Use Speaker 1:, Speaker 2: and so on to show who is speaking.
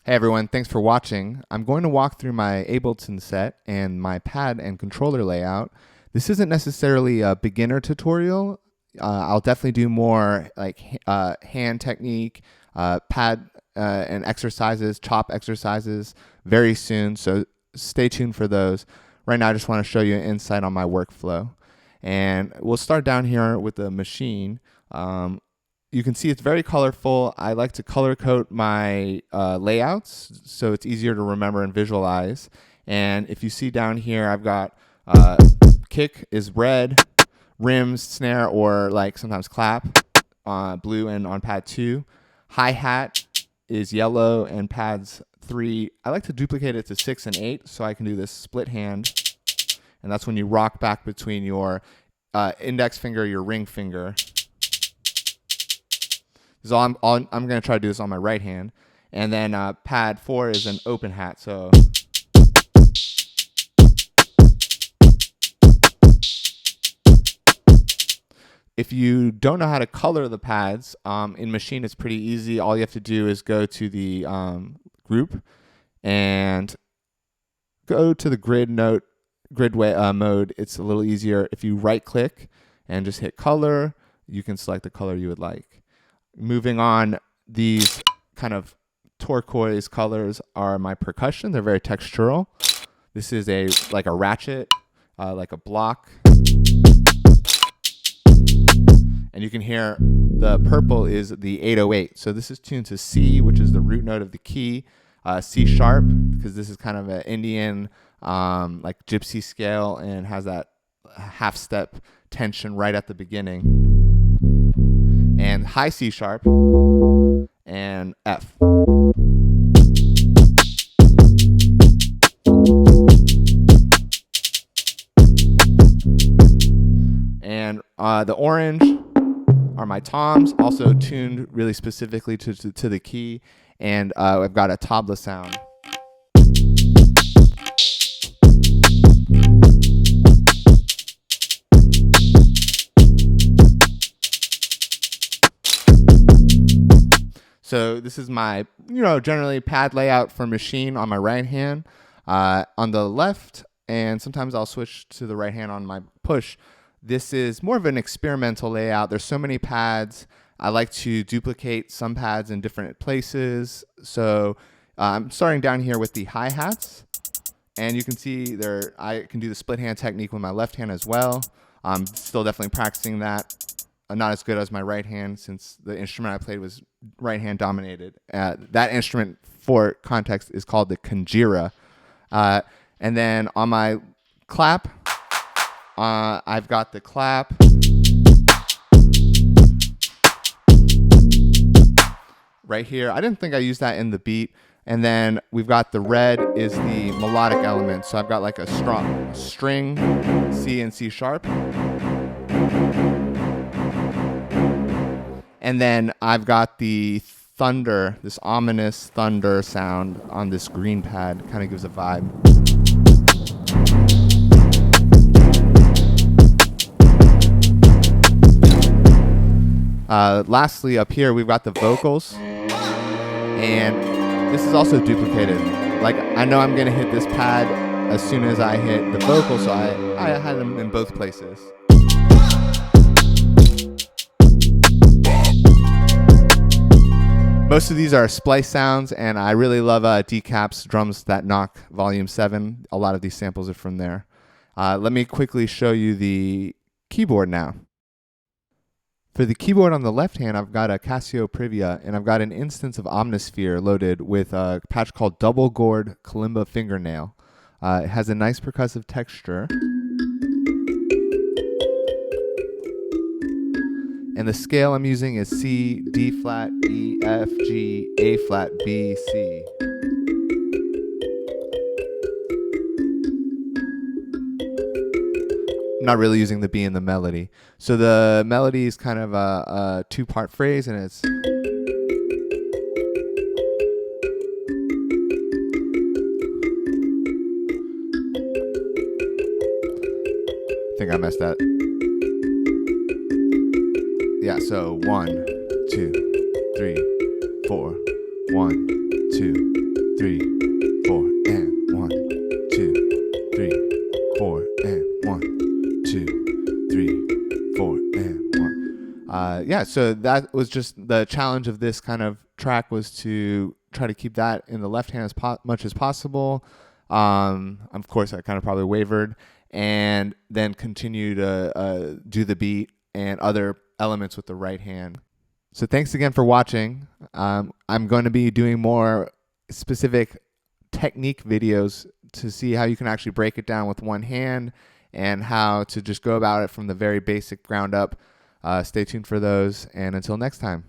Speaker 1: Hey everyone, thanks for watching. I'm going to walk through my Ableton set and my pad and controller layout. This isn't necessarily a beginner tutorial. I'll definitely do more like hand technique, pad and exercises, chop exercises very soon, so stay tuned for those. Right now I just want to show you an insight on my workflow. And we'll start down here with the machine. You can see it's very colorful. I like to color code my layouts so it's easier to remember and visualize. And if you see down here, I've got kick is red, rims, snare, or like sometimes clap, blue and on pad 2. Hi-hat is yellow and pads 3. I like to duplicate it to 6 and 8 so I can do this split hand. And that's when you rock back between your index finger, your ring finger. So I'm going to try to do this on my right hand. And then pad 4 is an open hat. So if you don't know how to color the pads, in Maschine it's pretty easy. All you have to do is go to the group and go to the grid mode. It's a little easier. If you right click and just hit color, you can select the color you would like. Moving on, these kind of turquoise colors are my percussion. They're very textural. This is like a ratchet, like a block. And you can hear the purple is the 808. So this is tuned to C, which is the root note of the key. C sharp, because this is kind of an Indian like gypsy scale and has that half step tension right at the beginning. And high C sharp and F. And the orange are my toms, also tuned really specifically to the key. And I've got a tabla sound. So this is my, generally pad layout for Maschine on my right hand. On the left, and sometimes I'll switch to the right hand on my push. This is more of an experimental layout. There's so many pads I like to duplicate some pads in different places. So I'm starting down here with the hi-hats. And you can see there, I can do the split hand technique with my left hand as well. I'm still definitely practicing that. Not as good as my right hand, since the instrument I played was right hand dominated. That instrument, for context, is called the conjira. And then on my clap, I've got the clap. Right here. I didn't think I used that in the beat. And then we've got the red is the melodic element. So I've got like a strong string, C and C sharp. And then I've got the thunder, this ominous thunder sound on this green pad. Kind of gives a vibe. Lastly, up here, we've got the vocals. And this is also duplicated. Like, I know I'm going to hit this pad as soon as I hit the vocal, so I had them in both places. Most of these are splice sounds, and I really love Decap's Drums That Knock Volume 7. A lot of these samples are from there. Let me quickly show you the keyboard now. For the keyboard on the left hand, I've got a Casio Privia, and I've got an instance of Omnisphere loaded with a patch called Double Gourd Kalimba Fingernail. It has a nice percussive texture. And the scale I'm using is C, D flat, E, F, G, A flat, B, C. Not really using the B in the melody. So the melody is kind of a two-part phrase, and it's I think I messed that. Yeah, so 1, 2, 3, 4. 1, 2, 3, 4, and 1, 2, 3, 4, and 1, 2, 3, 4, and 1. Yeah, so that was just the challenge of this kind of track, was to try to keep that in the left hand as much as possible. Of course, I kind of probably wavered, and then continue to do the beat and other elements with the right hand. So thanks again for watching. I'm going to be doing more specific technique videos to see how you can actually break it down with one hand, and how to just go about it from the very basic ground up. Stay tuned for those, and until next time.